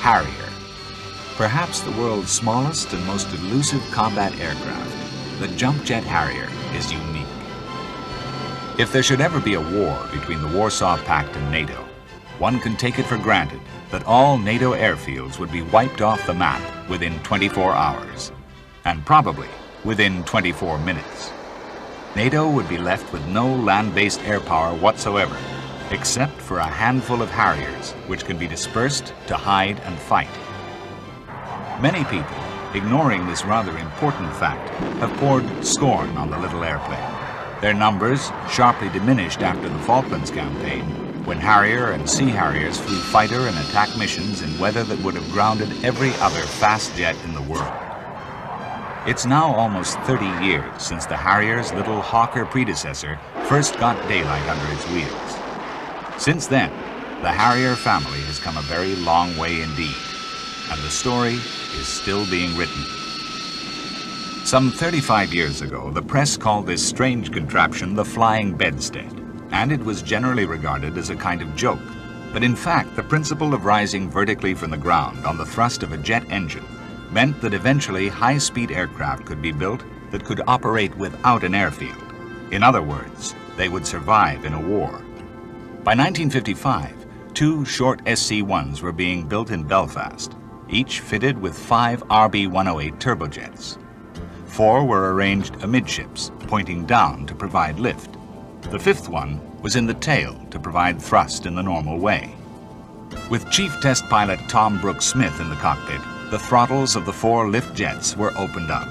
Harrier. Perhaps the world's smallest and most elusive combat aircraft, the jump jet Harrier is unique. If there should ever be a war between the Warsaw Pact and NATO, one can take it for granted that all NATO airfields would be wiped off the map within 24 hours, and probably within 24 minutes. NATO would be left with no land-based air power whatsoever, except for a handful of Harriers, which can be dispersed to hide and fight. Many people, ignoring this rather important fact, have poured scorn on the little airplane. Their numbers sharply diminished after the Falklands campaign, when Harrier and Sea Harriers flew fighter and attack missions in weather that would have grounded every other fast jet in the world. It's now almost 30 years since the Harrier's little Hawker predecessor first got daylight under its wheels. Since then, the Harrier family has come a very long way indeed, and the story is still being written. Some 35 years ago, the press called this strange contraption the flying bedstead, and it was generally regarded as a kind of joke. But in fact, the principle of rising vertically from the ground on the thrust of a jet engine meant that eventually high-speed aircraft could be built that could operate without an airfield. In other words, they would survive in a war. By 1955, 2 short SC-1s were being built in Belfast, each fitted with 5 RB-108 turbojets. 4 were arranged amidships, pointing down to provide lift. The 5th one was in the tail to provide thrust in the normal way. With Chief Test Pilot Tom Brooks Smith in the cockpit, the throttles of the 4 lift jets were opened up.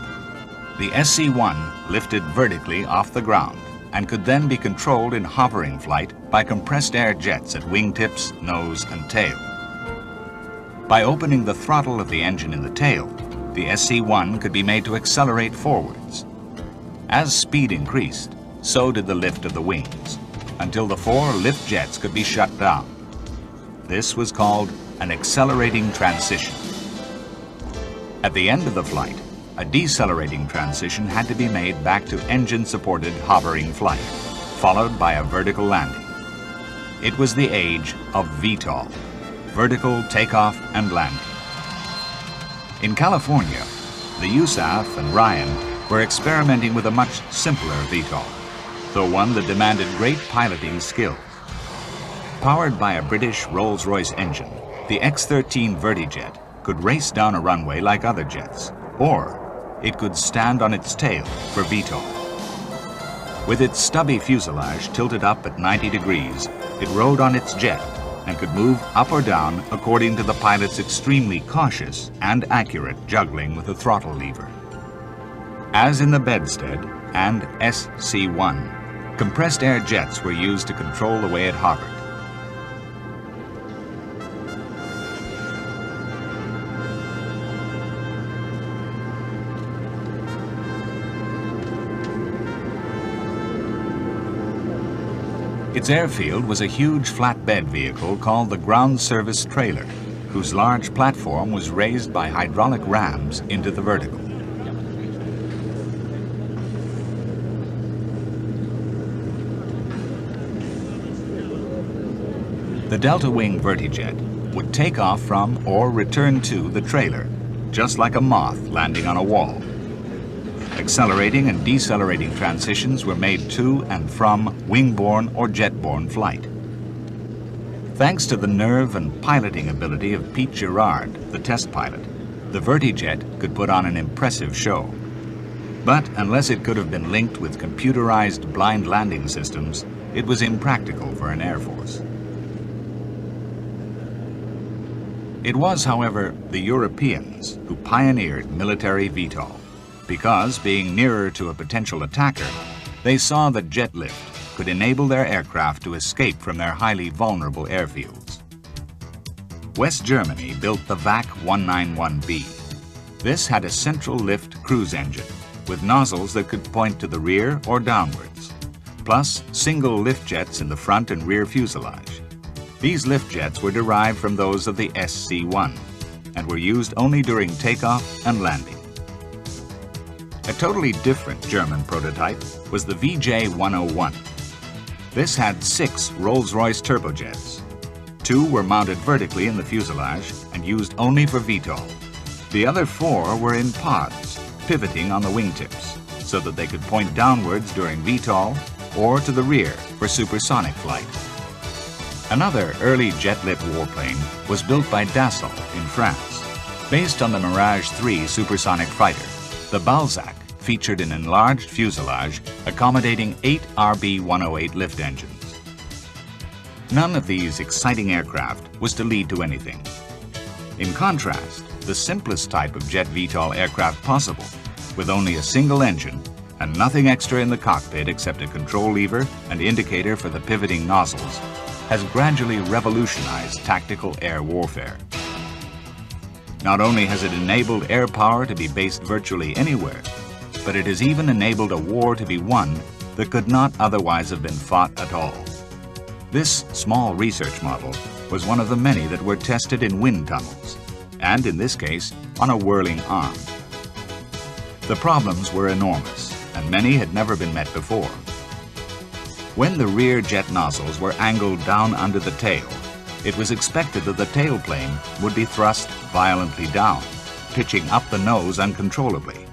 The SC-1 lifted vertically off the ground and could then be controlled in hovering flight by compressed air jets at wingtips, nose, and tail. By opening the throttle of the engine in the tail, the SC-1 could be made to accelerate forwards. As speed increased, so did the lift of the wings, until the 4 lift jets could be shut down. This was called an accelerating transition. At the end of the flight, a decelerating transition had to be made back to engine-supported hovering flight, followed by a vertical landing. It was the age of VTOL, vertical takeoff and landing. In California, the USAF and Ryan were experimenting with a much simpler VTOL, though one that demanded great piloting skill. Powered by a British Rolls-Royce engine, the X-13 Vertijet could race down a runway like other jets, or it could stand on its tail for VTOL. With its stubby fuselage tilted up at 90 degrees, it rode on its jet and could move up or down according to the pilot's extremely cautious and accurate juggling with the throttle lever. As in the bedstead and SC-1, compressed air jets were used to control the way it hovered. Its airfield was a huge flatbed vehicle called the Ground Service Trailer, whose large platform was raised by hydraulic rams into the vertical. The Delta Wing Vertijet would take off from or return to the trailer, just like a moth landing on a wall. Accelerating and decelerating transitions were made to and from wing-borne or jet-borne flight. Thanks to the nerve and piloting ability of Pete Girard, the test pilot, the Vertijet could put on an impressive show. But unless it could have been linked with computerized blind landing systems, it was impractical for an Air Force. It was, however, the Europeans who pioneered military VTOL, because, being nearer to a potential attacker, they saw that jet lift could enable their aircraft to escape from their highly vulnerable airfields. West Germany built the VAC-191B. This had a central lift cruise engine with nozzles that could point to the rear or downwards, plus single lift jets in the front and rear fuselage. These lift jets were derived from those of the SC-1 and were used only during takeoff and landing. A totally different German prototype was the VJ-101. This had 6 Rolls-Royce turbojets, 2 were mounted vertically in the fuselage and used only for VTOL. The other 4 were in pods, pivoting on the wingtips, so that they could point downwards during VTOL or to the rear for supersonic flight. Another early jet-lit warplane was built by Dassault in France. Based on the Mirage 3 supersonic fighter, the Balzac featured an enlarged fuselage accommodating 8 RB-108 lift engines. None of these exciting aircraft was to lead to anything. In contrast, the simplest type of jet VTOL aircraft possible, with only a single engine and nothing extra in the cockpit except a control lever and indicator for the pivoting nozzles, has gradually revolutionized tactical air warfare. Not only has it enabled air power to be based virtually anywhere, but it has even enabled a war to be won that could not otherwise have been fought at all. This small research model was one of the many that were tested in wind tunnels, and in this case, on a whirling arm. The problems were enormous, and many had never been met before. When the rear jet nozzles were angled down under the tail, it was expected that the tailplane would be thrust violently down, pitching up the nose uncontrollably.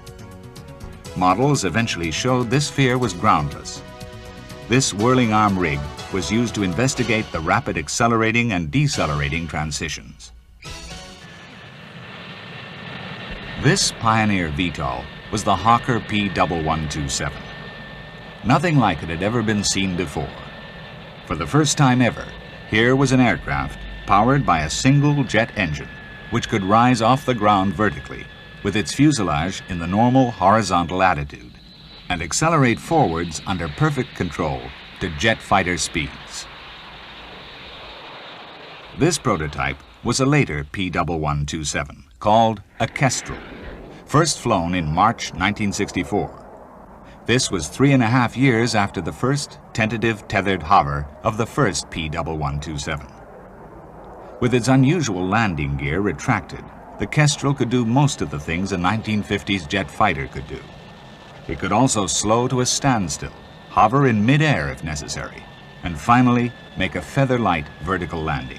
Models eventually showed this fear was groundless. This whirling arm rig was used to investigate the rapid accelerating and decelerating transitions. This pioneer VTOL was the Hawker P1127. Nothing like it had ever been seen before. For the first time ever, here was an aircraft powered by a single jet engine, which could rise off the ground vertically, with its fuselage in the normal horizontal attitude, and accelerate forwards under perfect control to jet fighter speeds. This prototype was a later P1127, called a kestrel, first flown in March 1964. This was 3.5 years after the first tentative tethered hover of the first P1127. With its unusual landing gear retracted, the kestrel could do most of the things a 1950s jet fighter could do. It could also slow to a standstill, hover in mid-air if necessary, and finally make a feather-light vertical landing.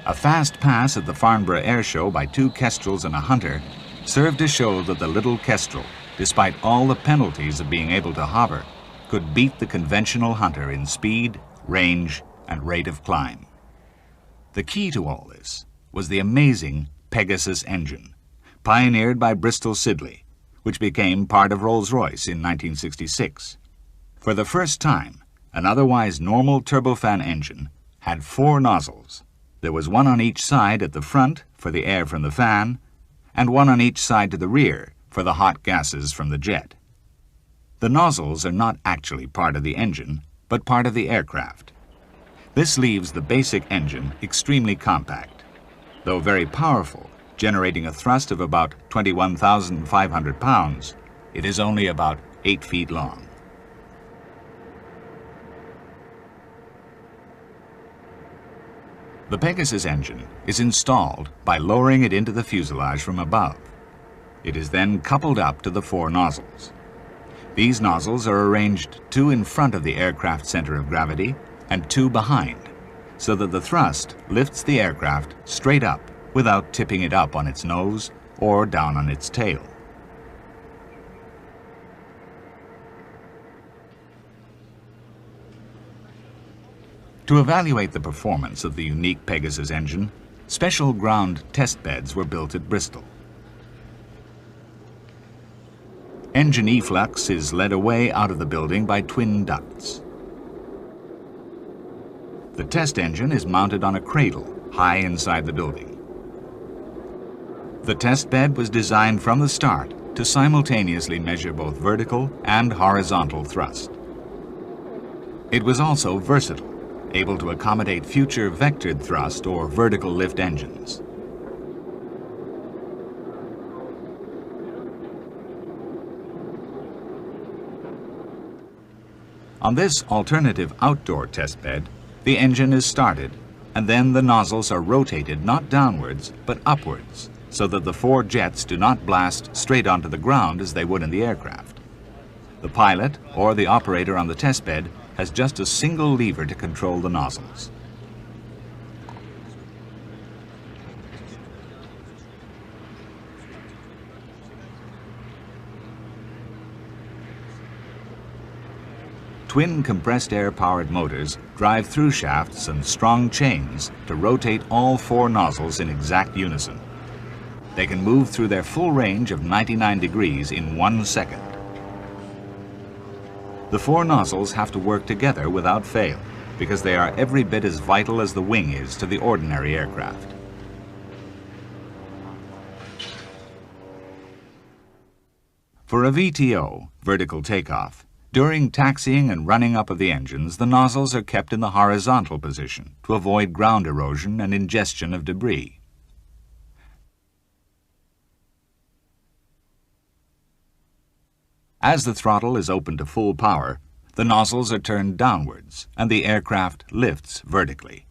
A fast pass at the Farnborough Air Show by 2 kestrels and a hunter served to show that the little kestrel, despite all the penalties of being able to hover, could beat the conventional hunter in speed, range, and rate of climb. The key to all this was the amazing Pegasus engine, pioneered by Bristol Siddeley, which became part of Rolls-Royce in 1966. For the first time, an otherwise normal turbofan engine had 4 nozzles. There was one on each side at the front for the air from the fan, and one on each side to the rear for the hot gases from the jet. The nozzles are not actually part of the engine, but part of the aircraft. This leaves the basic engine extremely compact. Though very powerful, generating a thrust of about 21,500 pounds, it is only about 8 feet long. The Pegasus engine is installed by lowering it into the fuselage from above. It is then coupled up to the 4 nozzles. These nozzles are arranged 2 in front of the aircraft center of gravity and 2 behind, so that the thrust lifts the aircraft straight up without tipping it up on its nose or down on its tail. To evaluate the performance of the unique Pegasus engine, special ground test beds were built at Bristol. Engine efflux is led away out of the building by twin ducts. The test engine is mounted on a cradle high inside the building. The test bed was designed from the start to simultaneously measure both vertical and horizontal thrust. It was also versatile, able to accommodate future vectored thrust or vertical lift engines. On this alternative outdoor test bed, the engine is started, and then the nozzles are rotated not downwards, but upwards, so that the 4 jets do not blast straight onto the ground as they would in the aircraft. The pilot or the operator on the test bed has just a single lever to control the nozzles. twin compressed air-powered motors drive through shafts and strong chains to rotate all 4 nozzles in exact unison. They can move through their full range of 99 degrees in 1 second. The 4 nozzles have to work together without fail because they are every bit as vital as the wing is to the ordinary aircraft. For a VTO, vertical takeoff, during taxiing and running up of the engines, the nozzles are kept in the horizontal position to avoid ground erosion and ingestion of debris. As the throttle is open to full power, the nozzles are turned downwards and the aircraft lifts vertically.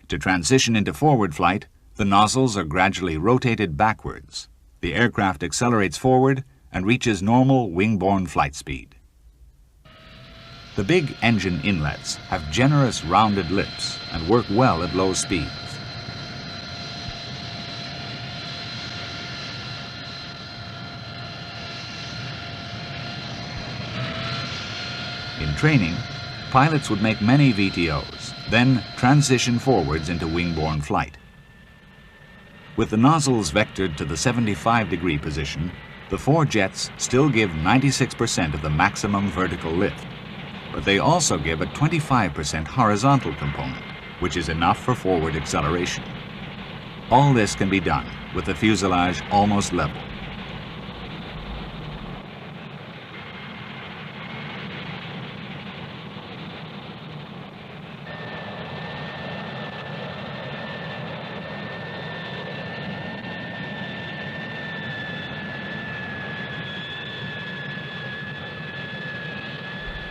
To transition into forward flight, the nozzles are gradually rotated backwards. The aircraft accelerates forward and reaches normal wing-borne flight speed. The big engine inlets have generous rounded lips and work well at low speeds. In training, pilots would make many VTOs, then transition forwards into wing-borne flight. With the nozzles vectored to the 75-degree position, the 4 jets still give 96% of the maximum vertical lift, but they also give a 25% horizontal component, which is enough for forward acceleration. All this can be done with the fuselage almost level.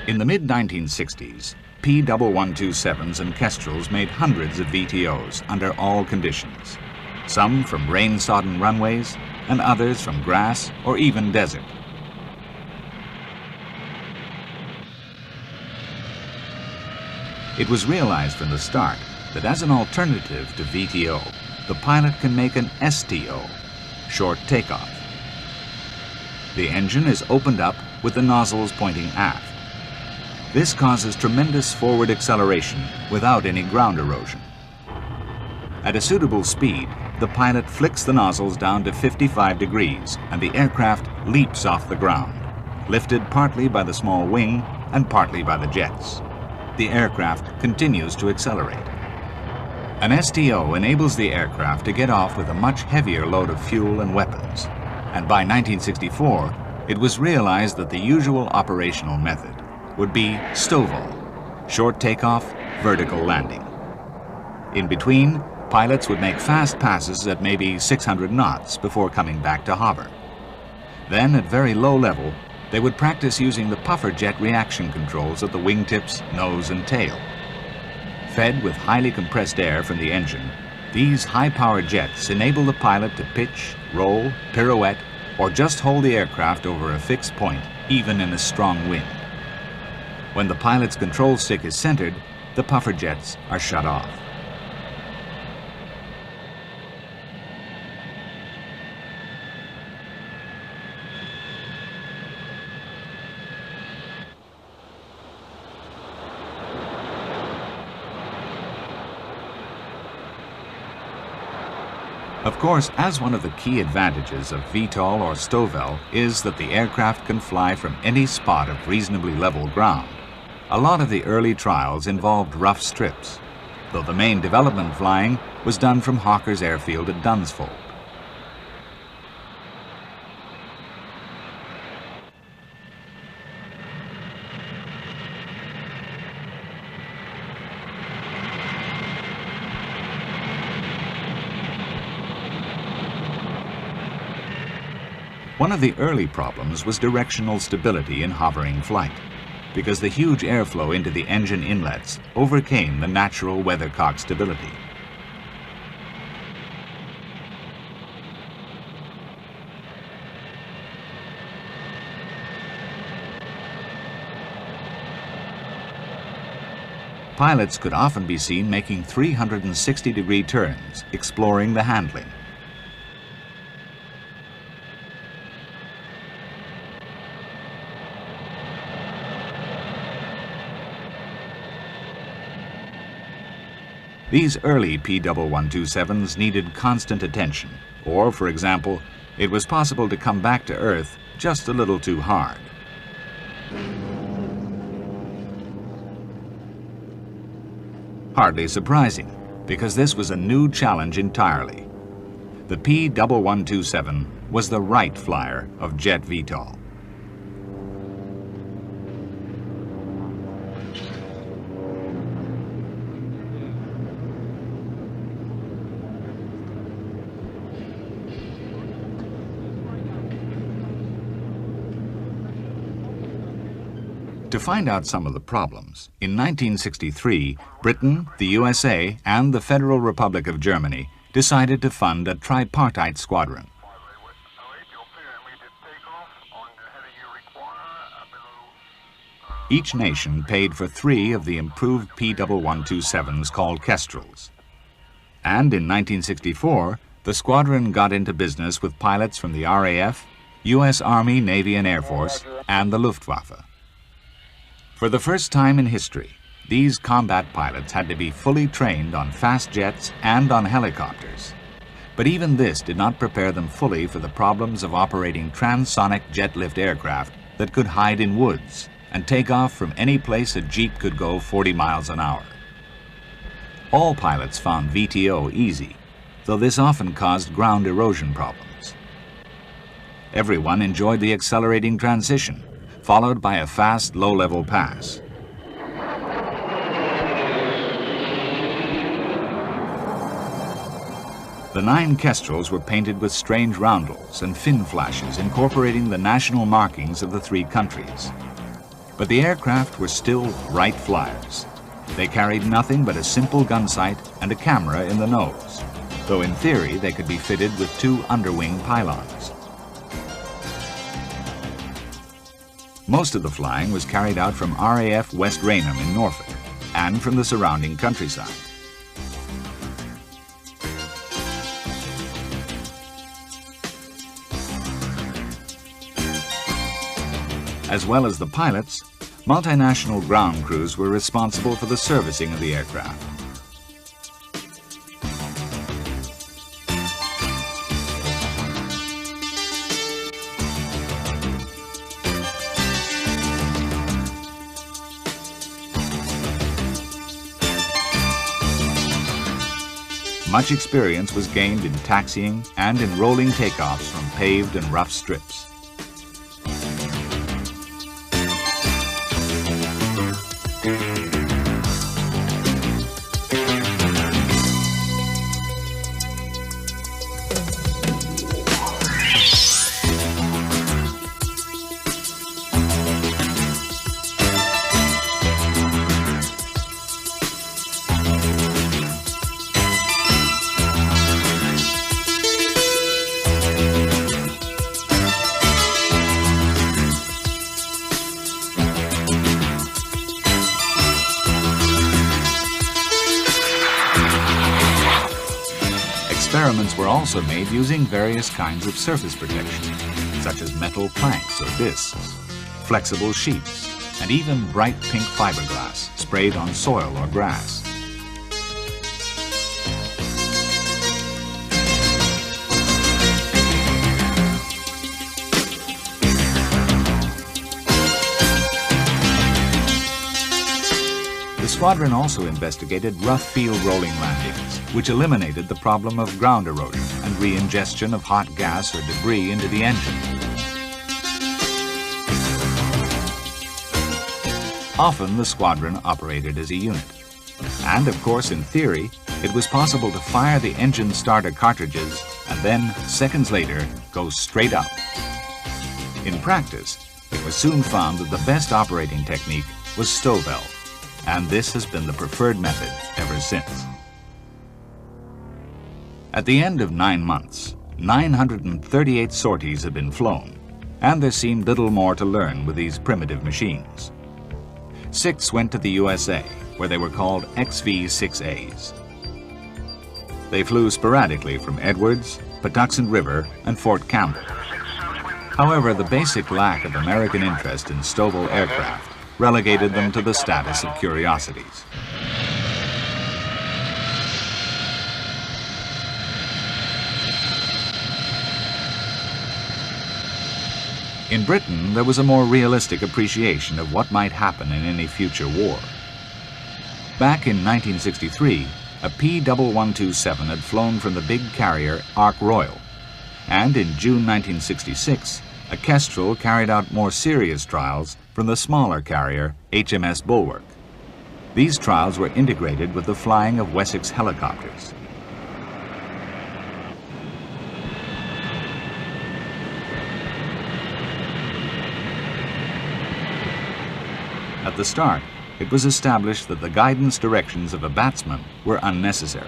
In the mid-1960s, P1127s and kestrels made hundreds of VTOs under all conditions, some from rain-sodden runways and others from grass or even desert. It was realized from the start that as an alternative to VTO, the pilot can make an STO, short takeoff. The engine is opened up with the nozzles pointing aft. This causes tremendous forward acceleration without any ground erosion. At a suitable speed, the pilot flicks the nozzles down to 55 degrees and the aircraft leaps off the ground, lifted partly by the small wing and partly by the jets. The aircraft continues to accelerate. An STO enables the aircraft to get off with a much heavier load of fuel and weapons, and by 1964, it was realized that the usual operational method would be STOVL, short takeoff, vertical landing. In between, pilots would make fast passes at maybe 600 knots before coming back to hover. Then, at very low level, they would practice using the puffer jet reaction controls at the wingtips, nose, and tail. Fed with highly compressed air from the engine, these high-powered jets enable the pilot to pitch, roll, pirouette, or just hold the aircraft over a fixed point, even in a strong wind. When the pilot's control stick is centered, the puffer jets are shut off. Of course, as one of the key advantages of VTOL or STOVL is that the aircraft can fly from any spot of reasonably level ground. A lot of the early trials involved rough strips, though the main development flying was done from Hawker's airfield at Dunsfold. One of the early problems was directional stability in hovering flight, because the huge airflow into the engine inlets overcame the natural weathercock stability. Pilots could often be seen making 360-degree turns, exploring the handling. These early P-1127s needed constant attention, or, for example, it was possible to come back to Earth just a little too hard. Hardly surprising, because this was a new challenge entirely. The P-1127 was the right flyer of jet VTOL. To find out some of the problems, in 1963, Britain, the USA, and the Federal Republic of Germany decided to fund a tripartite squadron. Each nation paid for 3 of the improved P-1127s called kestrels. And in 1964, the squadron got into business with pilots from the RAF, US Army, Navy, and Air Force, and the Luftwaffe. For the first time in history, these combat pilots had to be fully trained on fast jets and on helicopters. But even this did not prepare them fully for the problems of operating transonic jet-lift aircraft that could hide in woods and take off from any place a jeep could go 40 miles an hour. All pilots found VTO easy, though this often caused ground erosion problems. Everyone enjoyed the accelerating transition, followed by a fast, low-level pass. The 9 kestrels were painted with strange roundels and fin flashes incorporating the national markings of the 3 countries. But the aircraft were still right flyers. They carried nothing but a simple gun sight and a camera in the nose, though in theory they could be fitted with 2 underwing pylons. Most of the flying was carried out from RAF West Raynham in Norfolk and from the surrounding countryside. As well as the pilots, multinational ground crews were responsible for the servicing of the aircraft. Much experience was gained in taxiing and in rolling takeoffs from paved and rough strips. Experiments were also made using various kinds of surface protection, such as metal planks or discs, flexible sheets, and even bright pink fiberglass sprayed on soil or grass. The squadron also investigated rough field rolling landings, which eliminated the problem of ground erosion and re-ingestion of hot gas or debris into the engine. Often the squadron operated as a unit. And of course, in theory, it was possible to fire the engine starter cartridges and then, seconds later, go straight up. In practice, it was soon found that the best operating technique was Stovell, and this has been the preferred method ever since. At the end of 9 months, 938 sorties had been flown, and there seemed little more to learn with these primitive machines. 6 went to the USA, where they were called XV-6As. They flew sporadically from Edwards, Patuxent River, and Fort Campbell. However, the basic lack of American interest in Stovall aircraft relegated them to the status of curiosities. In Britain, there was a more realistic appreciation of what might happen in any future war. Back in 1963, a P1127 had flown from the big carrier Ark Royal, and in June 1966, a Kestrel carried out more serious trials from the smaller carrier HMS Bulwark. These trials were integrated with the flying of Wessex helicopters. At the start, it was established that the guidance directions of a batsman were unnecessary.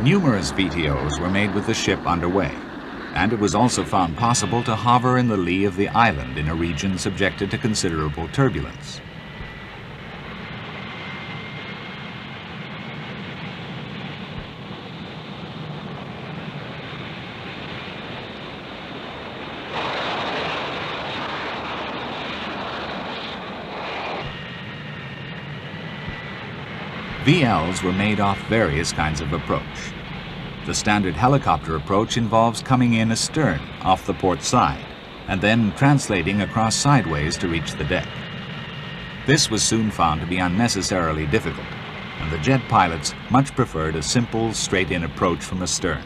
Numerous VTOs were made with the ship underway, and it was also found possible to hover in the lee of the island in a region subjected to considerable turbulence. VLs were made off various kinds of approach. The standard helicopter approach involves coming in astern off the port side and then translating across sideways to reach the deck. This was soon found to be unnecessarily difficult, and the jet pilots much preferred a simple, straight-in approach from astern.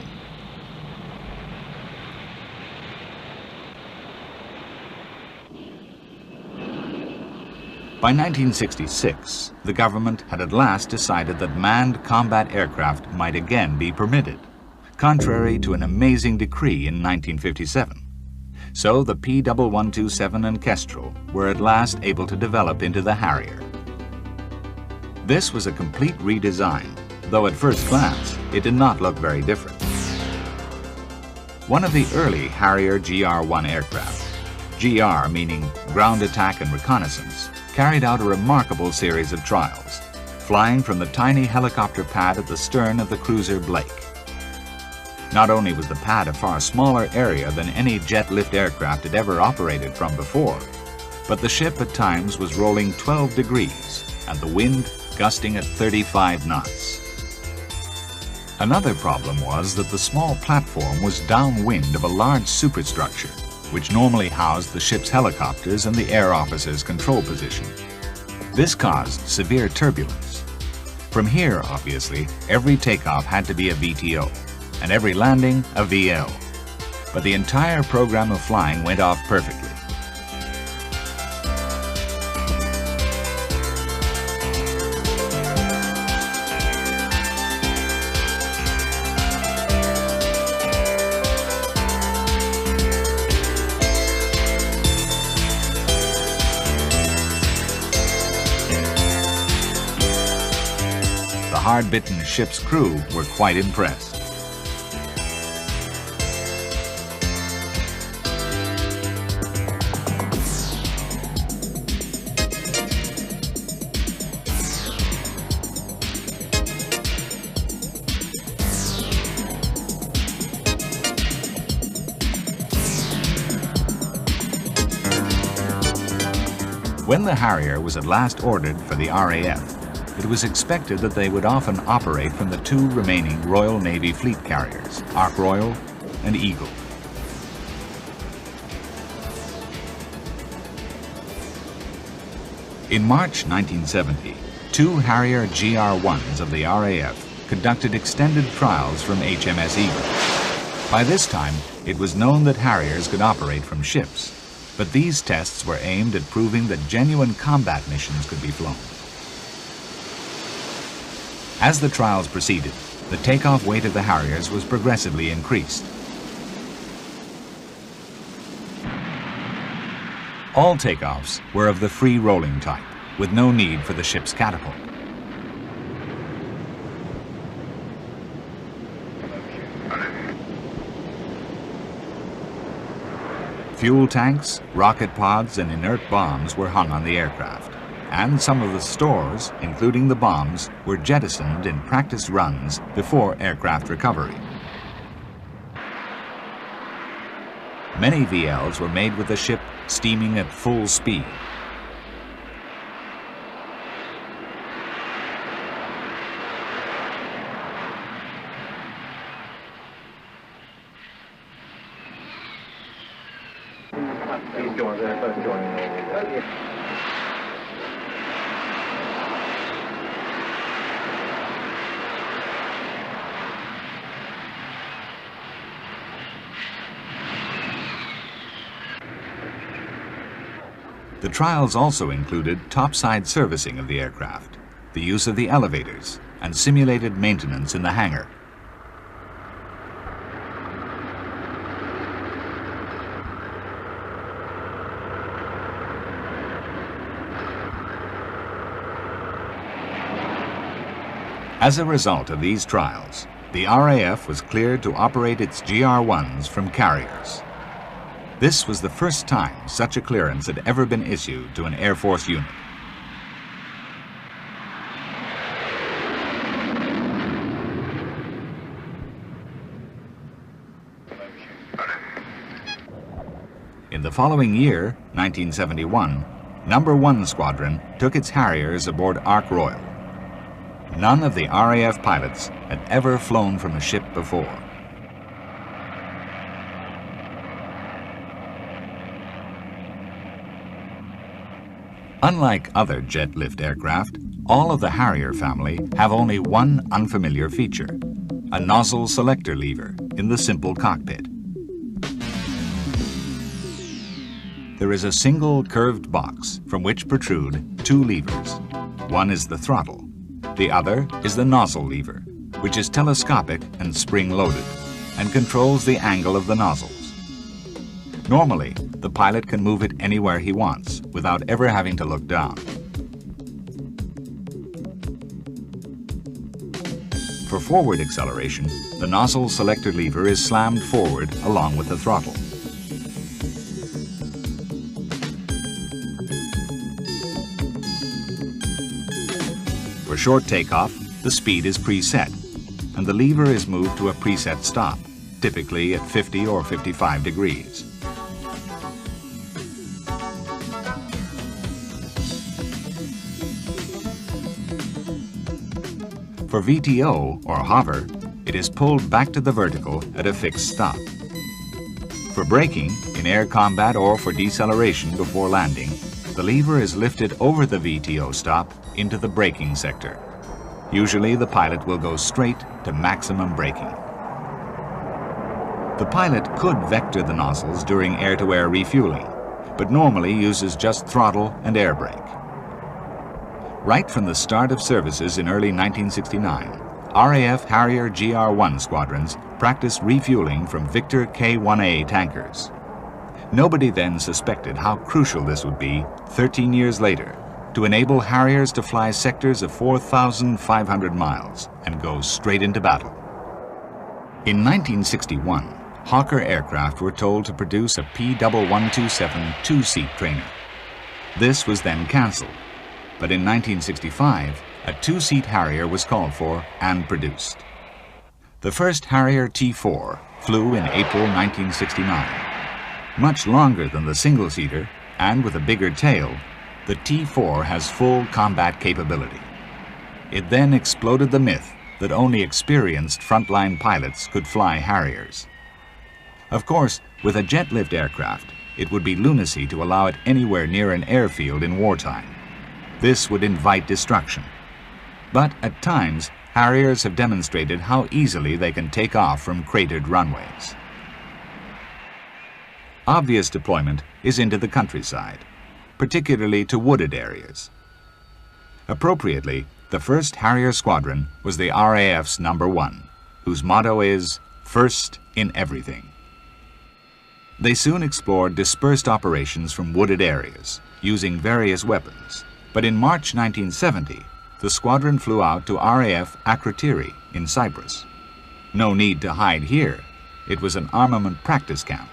By 1966, the government had at last decided that manned combat aircraft might again be permitted, contrary to an amazing decree in 1957. So the P1127 and Kestrel were at last able to develop into the Harrier. This was a complete redesign, though at first glance it did not look very different. One of the early Harrier GR-1 aircraft, GR meaning Ground Attack and Reconnaissance, carried out a remarkable series of trials, flying from the tiny helicopter pad at the stern of the cruiser Blake. Not only was the pad a far smaller area than any jet lift aircraft had ever operated from before, but the ship at times was rolling 12 degrees and the wind gusting at 35 knots. Another problem was that the small platform was downwind of a large superstructure, which normally housed the ship's helicopters and the air officer's control position. This caused severe turbulence. From here, obviously, every takeoff had to be a VTO, and every landing a VL. But the entire program of flying went off perfectly. The hard-bitten ship's crew were quite impressed. When the Harrier was at last ordered for the RAF, it was expected that they would often operate from the two remaining Royal Navy fleet carriers, Ark Royal and Eagle. In March 1970, two Harrier GR-1s of the RAF conducted extended trials from HMS Eagle. By this time, it was known that Harriers could operate from ships, but these tests were aimed at proving that genuine combat missions could be flown. As the trials proceeded, the takeoff weight of the Harriers was progressively increased. All takeoffs were of the free rolling type, with no need for the ship's catapult. Fuel tanks, rocket pods, and inert bombs were hung on the aircraft, and some of the stores, including the bombs, were jettisoned in practice runs before aircraft recovery. Many VLs were made with the ship steaming at full speed. The trials also included topside servicing of the aircraft, the use of the elevators, and simulated maintenance in the hangar. As a result of these trials, the RAF was cleared to operate its GR-1s from carriers. This was the first time such a clearance had ever been issued to an Air Force unit. In the following year, 1971, No. 1 Squadron took its Harriers aboard Ark Royal. None of the RAF pilots had ever flown from a ship before. Unlike other jet-lift aircraft, all of the Harrier family have only one unfamiliar feature, a nozzle selector lever in the simple cockpit. There is a single curved box from which protrude two levers. One is the throttle. The other is the nozzle lever, which is telescopic and spring-loaded, and controls the angle of the nozzles. Normally, the pilot can move it anywhere he wants without ever having to look down. For forward acceleration, the nozzle selector lever is slammed forward along with the throttle. For short takeoff, the speed is preset, and the lever is moved to a preset stop, typically at 50 or 55 degrees. For VTO, or hover, it is pulled back to the vertical at a fixed stop. For braking, in air combat or for deceleration before landing, the lever is lifted over the VTO stop into the braking sector. Usually the pilot will go straight to maximum braking. The pilot could vector the nozzles during air-to-air refueling, but normally uses just throttle and air brake. Right from the start of services in early 1969, RAF Harrier GR-1 squadrons practiced refueling from Victor K-1A tankers. Nobody then suspected how crucial this would be 13 years later to enable Harriers to fly sectors of 4,500 miles and go straight into battle. In 1961, Hawker aircraft were told to produce a P1127 two-seat trainer. This was then cancelled, but in 1965, a two-seat Harrier was called for and produced. The first Harrier T4 flew in April 1969. Much longer than the single-seater, and with a bigger tail, the T4 has full combat capability. It then exploded the myth that only experienced frontline pilots could fly Harriers. Of course, with a jet-lift aircraft, it would be lunacy to allow it anywhere near an airfield in wartime. This would invite destruction. But at times, Harriers have demonstrated how easily they can take off from cratered runways. Obvious deployment is into the countryside, particularly to wooded areas. Appropriately, the first Harrier squadron was the RAF's No. 1, whose motto is, "First in everything." They soon explored dispersed operations from wooded areas, using various weapons. But in March 1970, the squadron flew out to RAF Akrotiri in Cyprus. No need to hide here. It was an armament practice camp.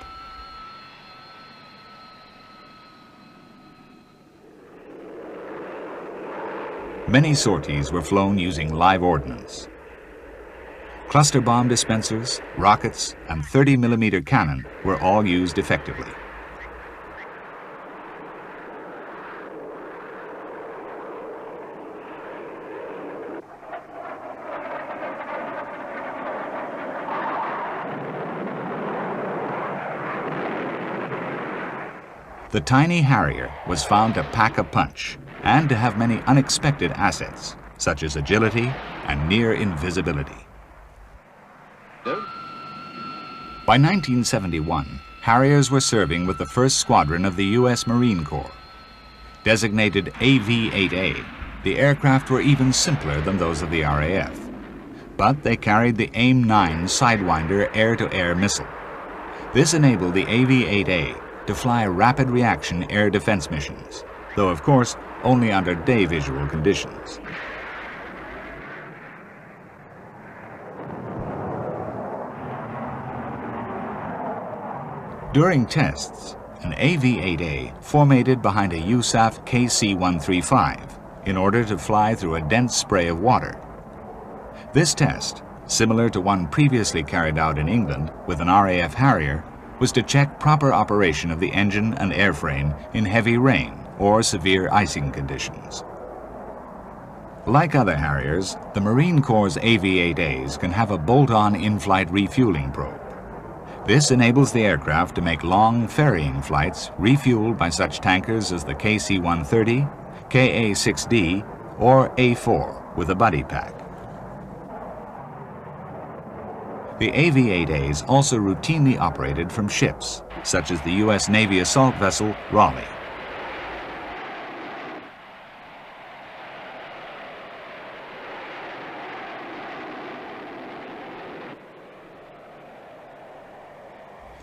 Many sorties were flown using live ordnance. Cluster bomb dispensers, rockets, and 30mm cannon were all used effectively. The tiny Harrier was found to pack a punch and to have many unexpected assets, such as agility and near invisibility. By 1971, Harriers were serving with the 1st Squadron of the U.S. Marine Corps. Designated AV-8A, the aircraft were even simpler than those of the RAF, but they carried the AIM-9 Sidewinder air-to-air missile. This enabled the AV-8A to fly rapid reaction air defense missions, though of course only under day visual conditions. During tests, an AV-8A formated behind a USAF KC-135 in order to fly through a dense spray of water. This test, similar to one previously carried out in England with an RAF Harrier, was to check proper operation of the engine and airframe in heavy rain or severe icing conditions. Like other Harriers, the Marine Corps' AV-8As can have a bolt-on in-flight refueling probe. This enables the aircraft to make long ferrying flights refueled by such tankers as the KC-130, KA-6D, or A-4 with a buddy pack. The AV-8As also routinely operated from ships, such as the U.S. Navy assault vessel Raleigh.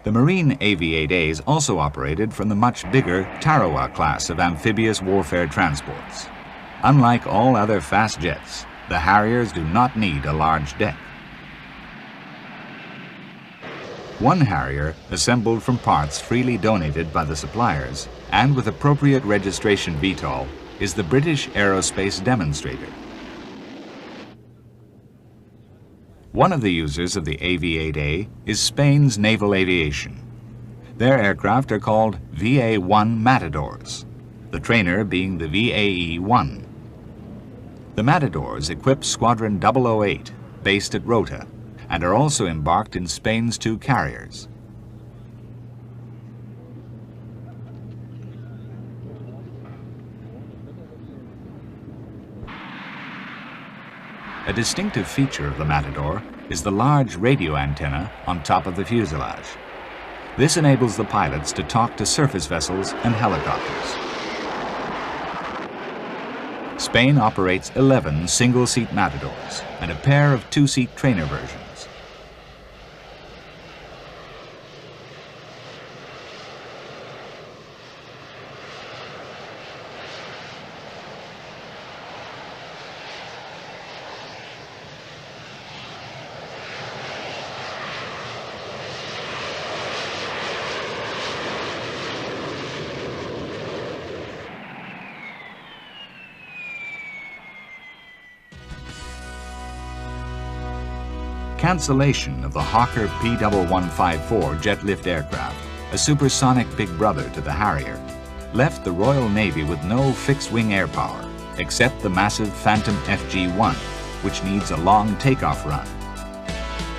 The Marine AV-8As also operated from the much bigger Tarawa class of amphibious warfare transports. Unlike all other fast jets, the Harriers do not need a large deck. One Harrier, assembled from parts freely donated by the suppliers and with appropriate registration vtol, is the British Aerospace Demonstrator. One of the users of the AV-8A is Spain's Naval Aviation. Their aircraft are called VA-1 Matadors, the trainer being the VAE-1. The Matadors equip Squadron 008, based at Rota, and are also embarked in Spain's 2 carriers. A distinctive feature of the Matador is the large radio antenna on top of the fuselage. This enables the pilots to talk to surface vessels and helicopters. Spain operates 11 single-seat Matadors and a pair of 2-seat trainer versions. Cancellation of the Hawker P1154 jet lift aircraft, a supersonic big brother to the Harrier, left the Royal Navy with no fixed-wing air power, except the massive Phantom FG-1, which needs a long takeoff run.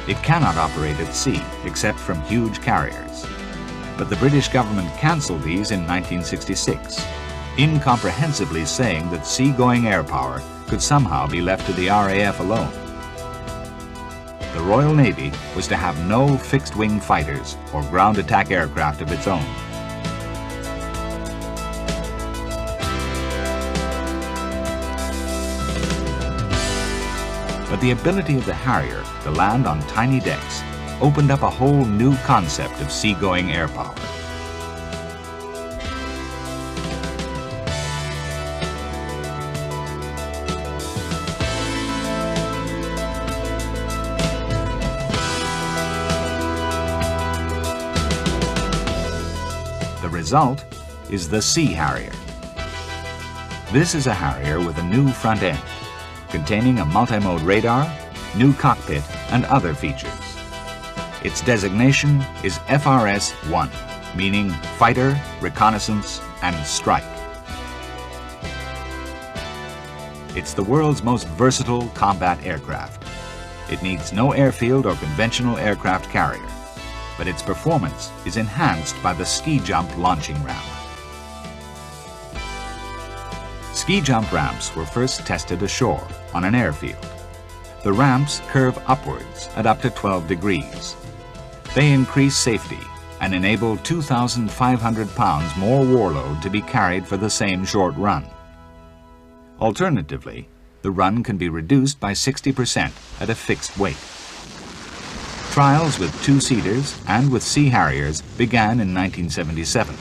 It cannot operate at sea, except from huge carriers. But the British government cancelled these in 1966, incomprehensibly saying that sea-going air power could somehow be left to the RAF alone. The Royal Navy was to have no fixed-wing fighters or ground attack aircraft of its own. But the ability of the Harrier to land on tiny decks opened up a whole new concept of sea-going air power. The result is the Sea Harrier. This is a Harrier with a new front end, containing a multi-mode radar, new cockpit, and other features. Its designation is FRS-1, meaning Fighter, Reconnaissance, and Strike. It's the world's most versatile combat aircraft. It needs no airfield or conventional aircraft carrier, but its performance is enhanced by the ski jump launching ramp. Ski jump ramps were first tested ashore on an airfield. The ramps curve upwards at up to 12 degrees. They increase safety and enable 2,500 pounds more warload to be carried for the same short run. Alternatively, the run can be reduced by 60% at a fixed weight. Trials with two-seaters and with Sea Harriers began in 1977.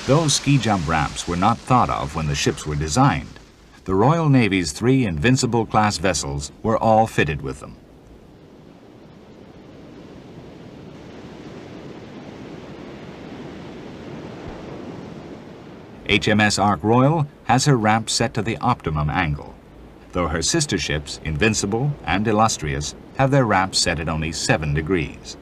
Those ski jump ramps were not thought of when the ships were designed. The Royal Navy's 3 Invincible-class vessels were all fitted with them. HMS Ark Royal has her ramp set to the optimum angle, though her sister ships, Invincible and Illustrious, have their ramps set at only 7 degrees.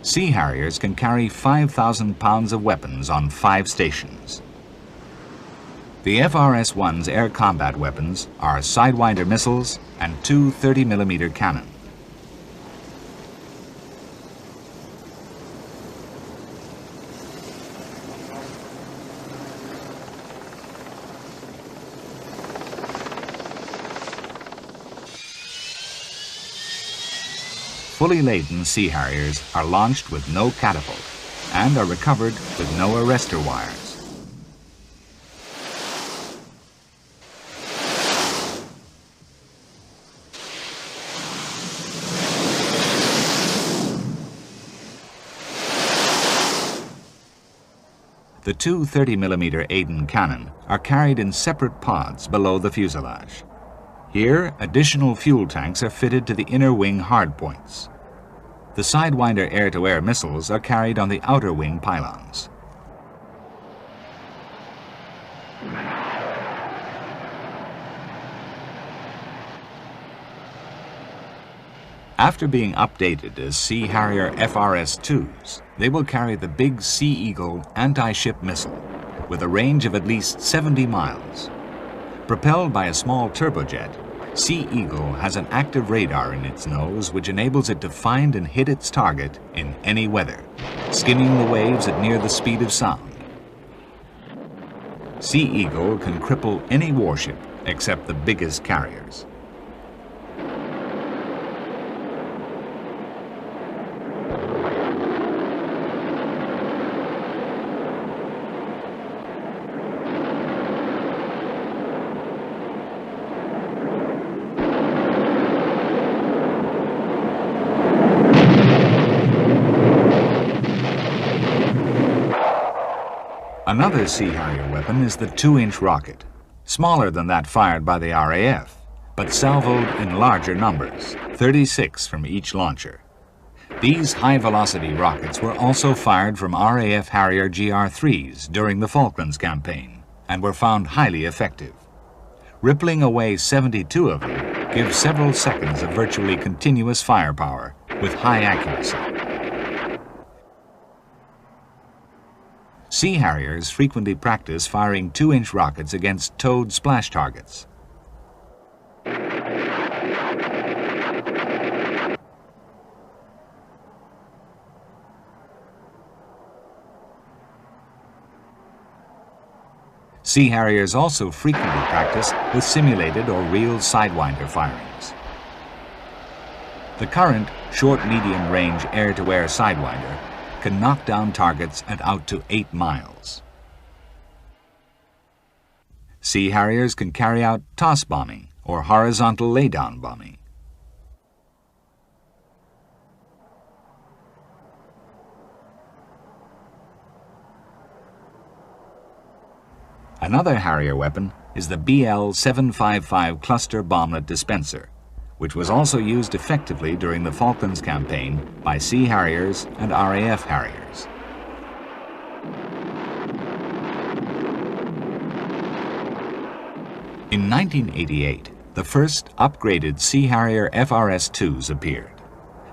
Sea Harriers can carry 5,000 pounds of weapons on 5 stations. The FRS-1's air combat weapons are Sidewinder missiles and 2 30mm cannon. Fully laden Sea Harriers are launched with no catapult and are recovered with no arrestor wires. The 2 30mm Aden cannon are carried in separate pods below the fuselage. Here, additional fuel tanks are fitted to the inner wing hardpoints. The Sidewinder air-to-air missiles are carried on the outer wing pylons. After being updated as Sea Harrier FRS-2s, they will carry the big Sea Eagle anti-ship missile with a range of at least 70 miles. Propelled by a small turbojet, Sea Eagle has an active radar in its nose which enables it to find and hit its target in any weather, skimming the waves at near the speed of sound. Sea Eagle can cripple any warship except the biggest carriers. Another Sea Harrier weapon is the 2-inch rocket, smaller than that fired by the RAF, but salvoed in larger numbers, 36 from each launcher. These high-velocity rockets were also fired from RAF Harrier GR3s during the Falklands campaign and were found highly effective. Rippling away 72 of them gives several seconds of virtually continuous firepower with high accuracy. Sea Harriers frequently practice firing 2-inch rockets against towed splash targets. Sea Harriers also frequently practice with simulated or real Sidewinder firings. The current short-medium range air-to-air Sidewinder can knock down targets at out to 8 miles. Sea Harriers can carry out toss bombing or horizontal laydown bombing. Another Harrier weapon is the BL-755 cluster bomblet dispenser, which was also used effectively during the Falklands campaign by Sea Harriers and RAF Harriers. In 1988, the first upgraded Sea Harrier FRS-2s appeared.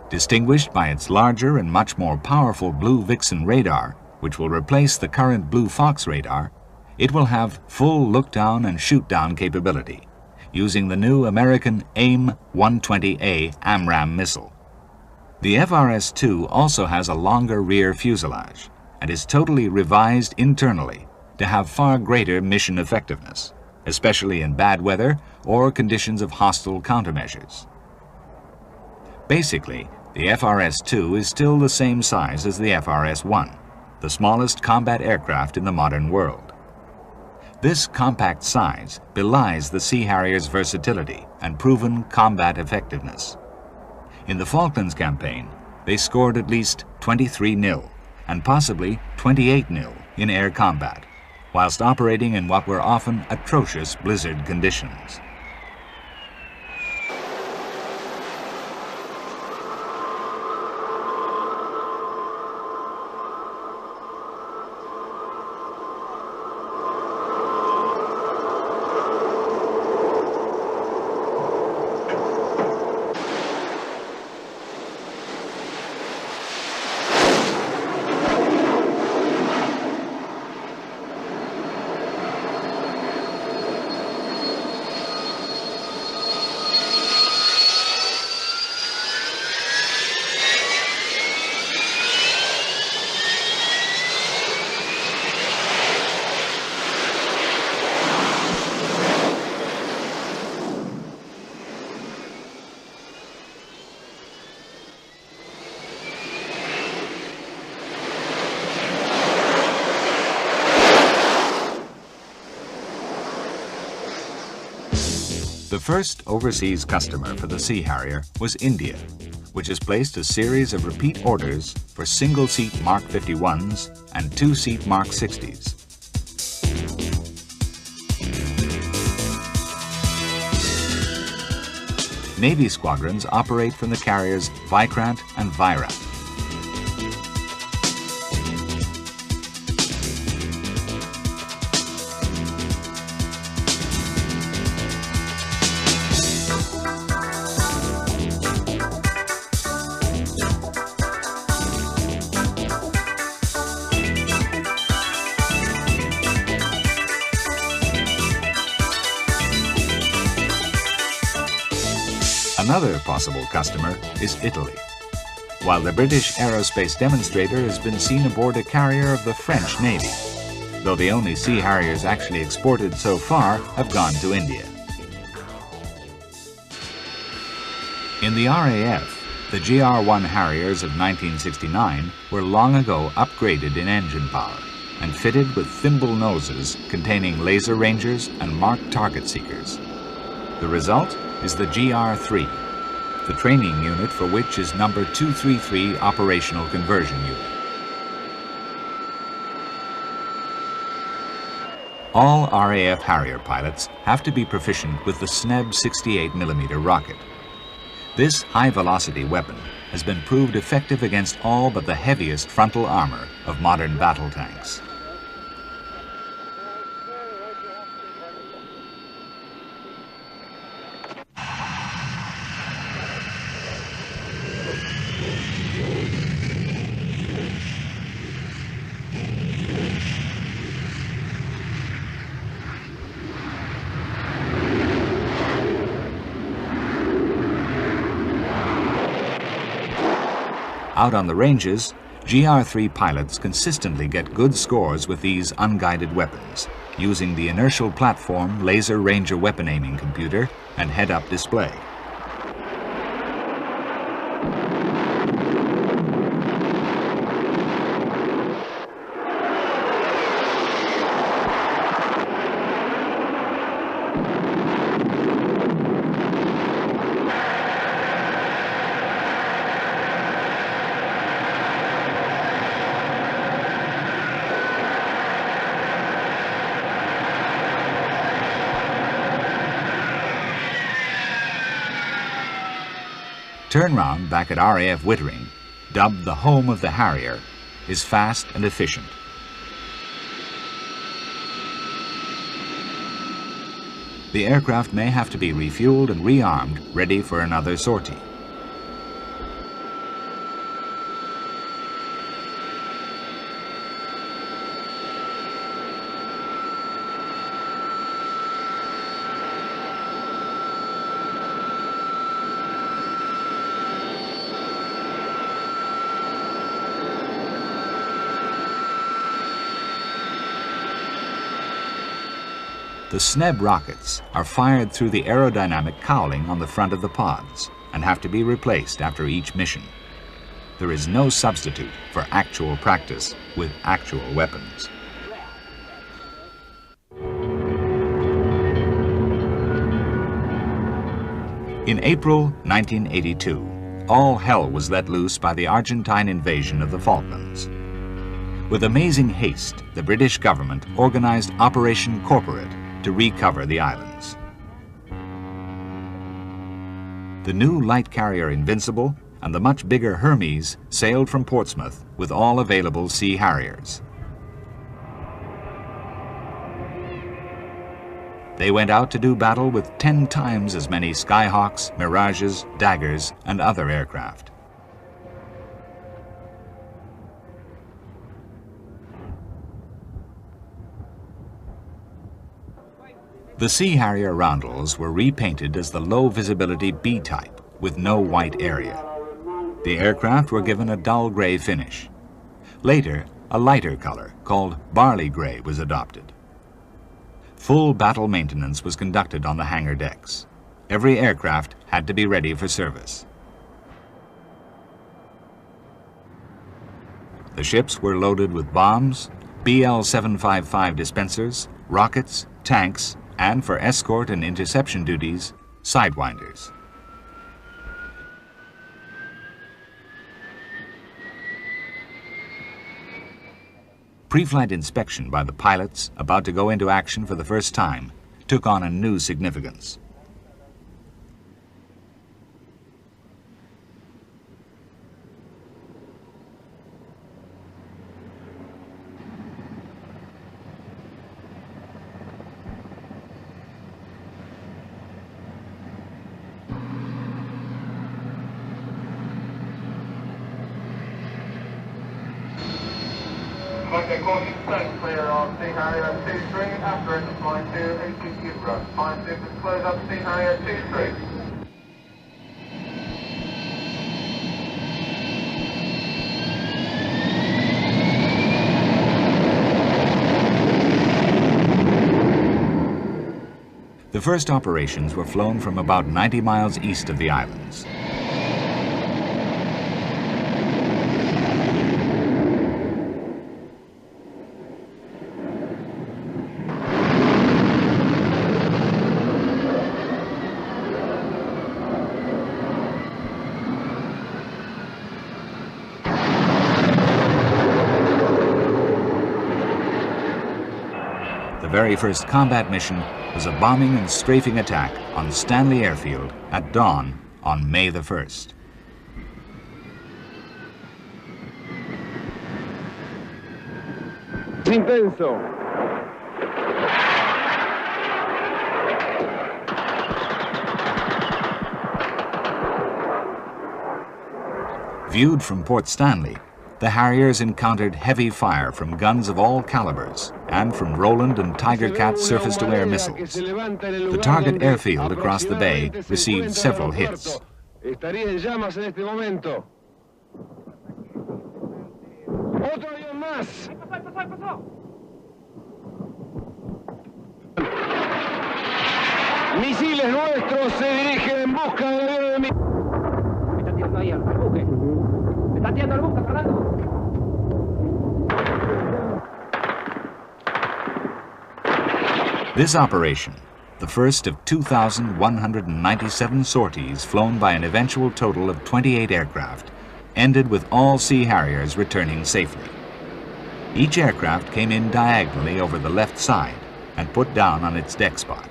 Distinguished by its larger and much more powerful Blue Vixen radar, which will replace the current Blue Fox radar, it will have full look-down and shoot-down capability, using the new American AIM-120A AMRAAM missile. The FRS-2 also has a longer rear fuselage and is totally revised internally to have far greater mission effectiveness, especially in bad weather or conditions of hostile countermeasures. Basically, the FRS-2 is still the same size as the FRS-1, the smallest combat aircraft in the modern world. This compact size belies the Sea Harrier's versatility and proven combat effectiveness. In the Falklands campaign, they scored at least 23-0 and possibly 28-0 in air combat, whilst operating in what were often atrocious blizzard conditions. The first overseas customer for the Sea Harrier was India, which has placed a series of repeat orders for single-seat Mark 51s and two-seat Mark 60s. Navy squadrons operate from the carriers Vikrant and Virat. Another possible customer is Italy, while the British aerospace demonstrator has been seen aboard a carrier of the French Navy, though the only Sea Harriers actually exported so far have gone to India. In the RAF, the GR-1 Harriers of 1969 were long ago upgraded in engine power and fitted with thimble noses containing laser rangers and marked target seekers. The result is the GR-3, the training unit for which is number 233 Operational Conversion Unit. All RAF Harrier pilots have to be proficient with the SNEB 68mm rocket. This high-velocity weapon has been proved effective against all but the heaviest frontal armor of modern battle tanks. Out on the ranges, GR-3 pilots consistently get good scores with these unguided weapons, using the inertial platform Laser Ranger weapon aiming computer and head-up display. Turnaround back at RAF Wittering, dubbed the home of the Harrier, is fast and efficient. The aircraft may have to be refueled and rearmed, ready for another sortie. The SNEB rockets are fired through the aerodynamic cowling on the front of the pods and have to be replaced after each mission. There is no substitute for actual practice with actual weapons. In April 1982, all hell was let loose by the Argentine invasion of the Falklands. With amazing haste, the British government organized Operation Corporate to recover the islands. The new light carrier Invincible and the much bigger Hermes sailed from Portsmouth with all available Sea Harriers. They went out to do battle with 10 times as many Skyhawks, Mirages, Daggers, and other aircraft. The Sea Harrier roundels were repainted as the low-visibility B-type with no white area. The aircraft were given a dull gray finish. Later, a lighter color called barley gray was adopted. Full battle maintenance was conducted on the hangar decks. Every aircraft had to be ready for service. The ships were loaded with bombs, BL-755 dispensers, rockets, tanks, and for escort and interception duties, sidewinders. Pre-flight inspection by the pilots about to go into action for the first time took on a new significance. Okay, course stone clear on Sea Harrier 23, after it flying to ATC run. 56 close up Sea Harrier 23. The first operations were flown from about 90 miles east of the islands. The very first combat mission was a bombing and strafing attack on Stanley Airfield at dawn on May the 1st. Intenso. Viewed from Port Stanley, the Harriers encountered heavy fire from guns of all calibers and from Roland and Tiger Cat surface-to-air missiles. The target airfield across the bay received several hits. Misiles nuestros se dirigen en busca del avión enemigo. Me está tirando ahí al buque. Me está tirando al buque, Fernando. This operation, the first of 2,197 sorties flown by an eventual total of 28 aircraft, ended with all Sea Harriers returning safely. Each aircraft came in diagonally over the left side and put down on its deck spot.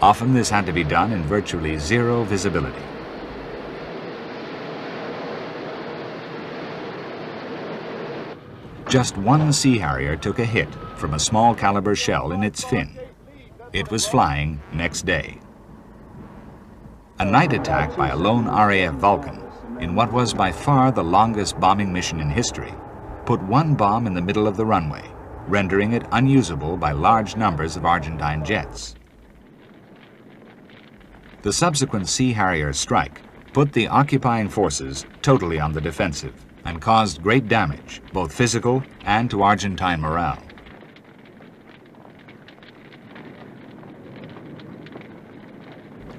Often this had to be done in virtually zero visibility. just one Sea Harrier took a hit from a small caliber shell in its fin. It was flying next day. A night attack by a lone RAF Vulcan, in what was by far the longest bombing mission in history, put one bomb in the middle of the runway, rendering it unusable by large numbers of Argentine jets. The subsequent Sea Harrier strike put the occupying forces totally on the defensive and caused great damage, both physical and to Argentine morale.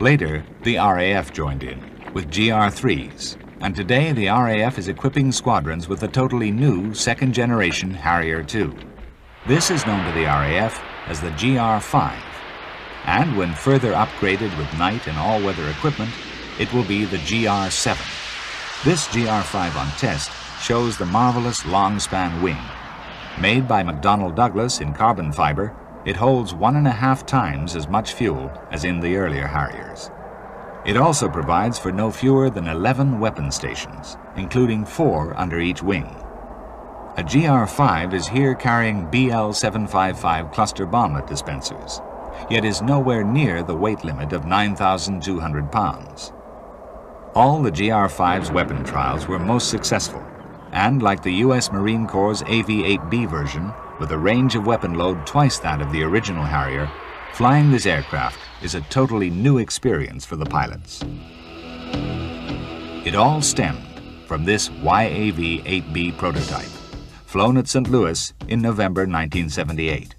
Later, the RAF joined in with GR-3s, and today the RAF is equipping squadrons with a totally new second-generation Harrier II. This is known to the RAF as the GR-5, and when further upgraded with night and all-weather equipment, it will be the GR-7. This GR-5 on test shows the marvelous long-span wing. Made by McDonnell Douglas in carbon fiber, it holds 1.5 times as much fuel as in the earlier Harriers. It also provides for no fewer than 11 weapon stations, including 4 under each wing. A GR-5 is here carrying BL-755 cluster bomblet dispensers, yet is nowhere near the weight limit of 9,200 pounds. All the GR-5's weapon trials were most successful, and like the U.S. Marine Corps' AV-8B version, with a range of weapon load twice that of the original Harrier, flying this aircraft is a totally new experience for the pilots. It all stemmed from this YAV-8B prototype, flown at St. Louis in November 1978.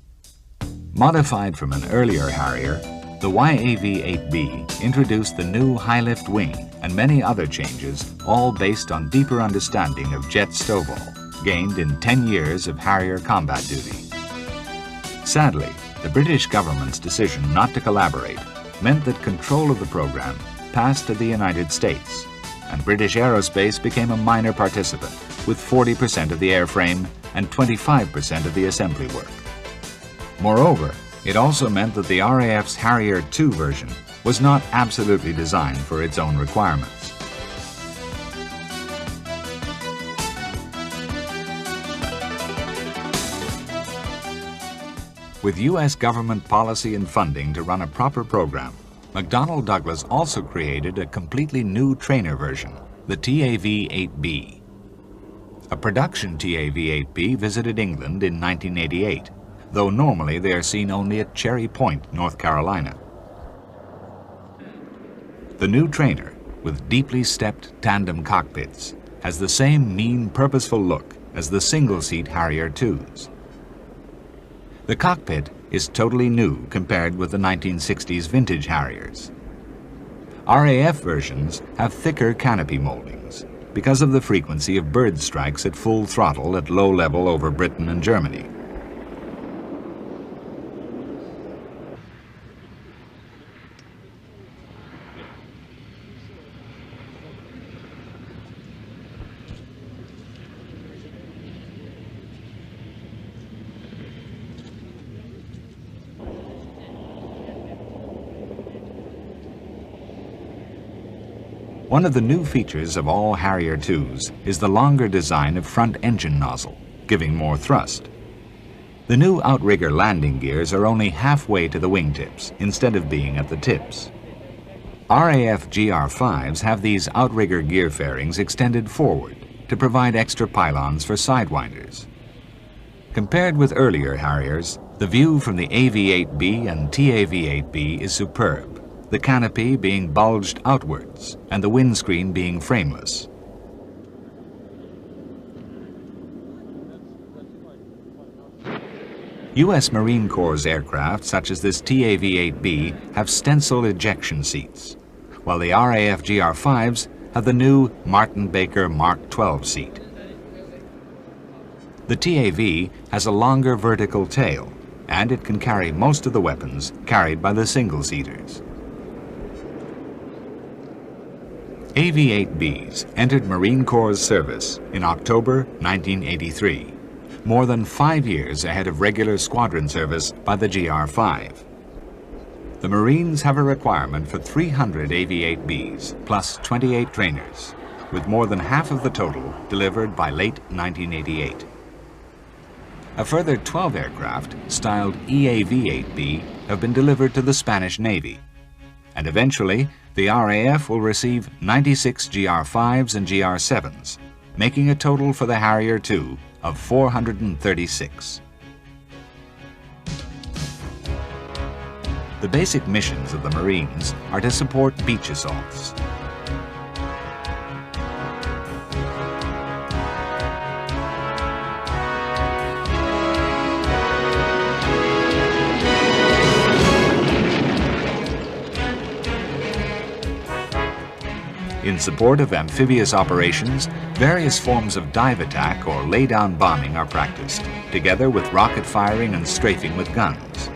Modified from an earlier Harrier, the YAV-8B introduced the new high-lift wing and many other changes, all based on deeper understanding of jet stovall, gained in 10 years of Harrier combat duty. Sadly, the British government's decision not to collaborate meant that control of the program passed to the United States, and British Aerospace became a minor participant, with 40% of the airframe and 25% of the assembly work. Moreover, it also meant that the RAF's Harrier II version was not absolutely designed for its own requirements. With U.S. government policy and funding to run a proper program, McDonnell Douglas also created a completely new trainer version, the TAV-8B. A production TAV-8B visited England in 1988, though normally they are seen only at Cherry Point, North Carolina. The new trainer, with deeply stepped tandem cockpits, has the same mean, purposeful look as the single-seat Harrier IIs. The cockpit is totally new compared with the 1960s vintage Harriers. RAF versions have thicker canopy moldings because of the frequency of bird strikes at full throttle at low level over Britain and Germany. One of the new features of all Harrier IIs is the longer design of front engine nozzle, giving more thrust. The new outrigger landing gears are only halfway to the wingtips instead of being at the tips. RAF GR-5s have these outrigger gear fairings extended forward to provide extra pylons for sidewinders. Compared with earlier Harriers, the view from the AV-8B and TAV-8B is superb, the canopy being bulged outwards and the windscreen being frameless. U.S. Marine Corps aircraft such as this TAV-8B have stencil ejection seats, while the RAF GR-5s have the new Martin Baker Mark 12 seat. The TAV has a longer vertical tail, and it can carry most of the weapons carried by the single-seaters. AV-8Bs entered Marine Corps service in October 1983, more than 5 years ahead of regular squadron service by the GR-5. The Marines have a requirement for 300 AV-8Bs plus 28 trainers, with more than half of the total delivered by late 1988. A further 12 aircraft, styled EAV-8B, have been delivered to the Spanish Navy. And eventually, the RAF will receive 96 GR5s and GR7s, making a total for the Harrier II of 436. The basic missions of the Marines are to support beach assaults. In support of amphibious operations, various forms of dive attack or lay-down bombing are practiced, together with rocket firing and strafing with guns.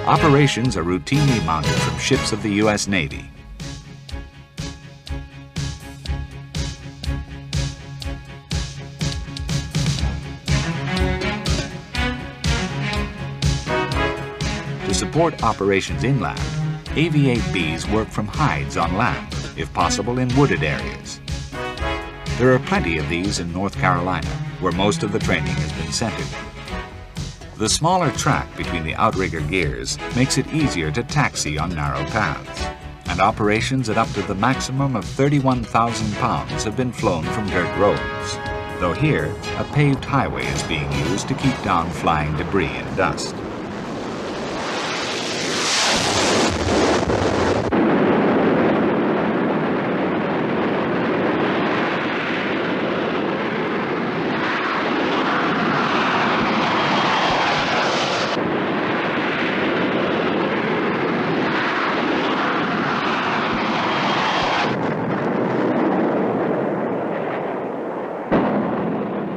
Operations are routinely mounted from ships of the U.S. Navy. To support operations inland, AV-8Bs work from hides on land, if possible in wooded areas. There are plenty of these in North Carolina, where most of the training has been centered. The smaller track between the outrigger gears makes it easier to taxi on narrow paths, and operations at up to the maximum of 31,000 pounds have been flown from dirt roads, though here a paved highway is being used to keep down flying debris and dust.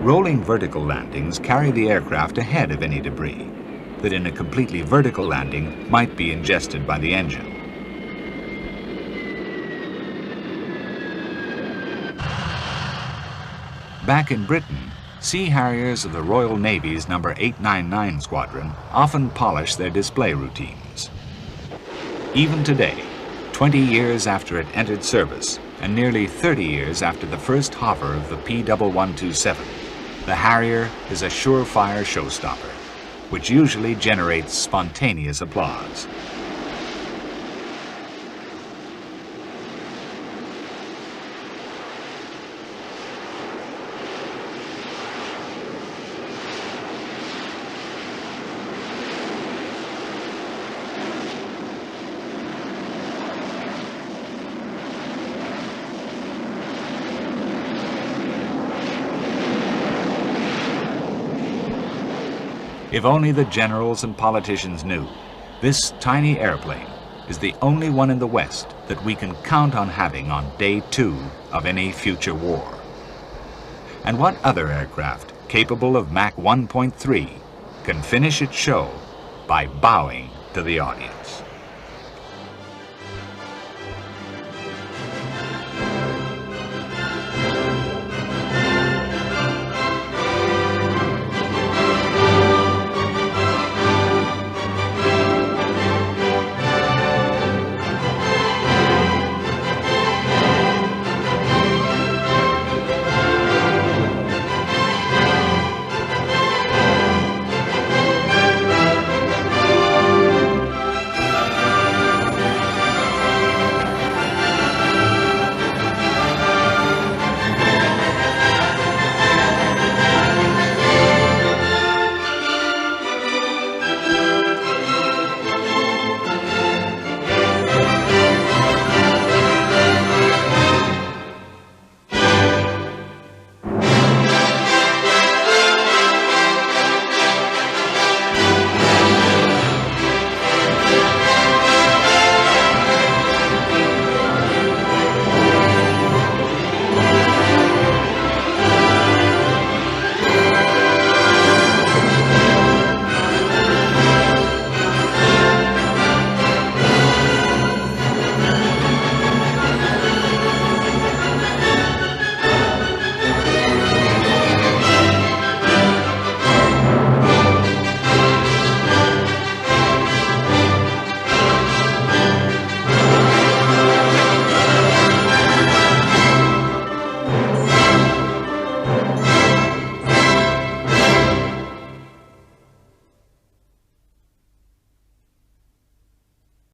Rolling vertical landings carry the aircraft ahead of any debris that in a completely vertical landing might be ingested by the engine. Back in Britain, Sea Harriers of the Royal Navy's No. 899 Squadron often polish their display routines. Even today, 20 years after it entered service and nearly 30 years after the first hover of the P1127, the Harrier is a surefire showstopper, which usually generates spontaneous applause. If only the generals and politicians knew, this tiny airplane is the only one in the West that we can count on having on day 2 of any future war. And what other aircraft capable of Mach 1.3 can finish its show by bowing to the audience?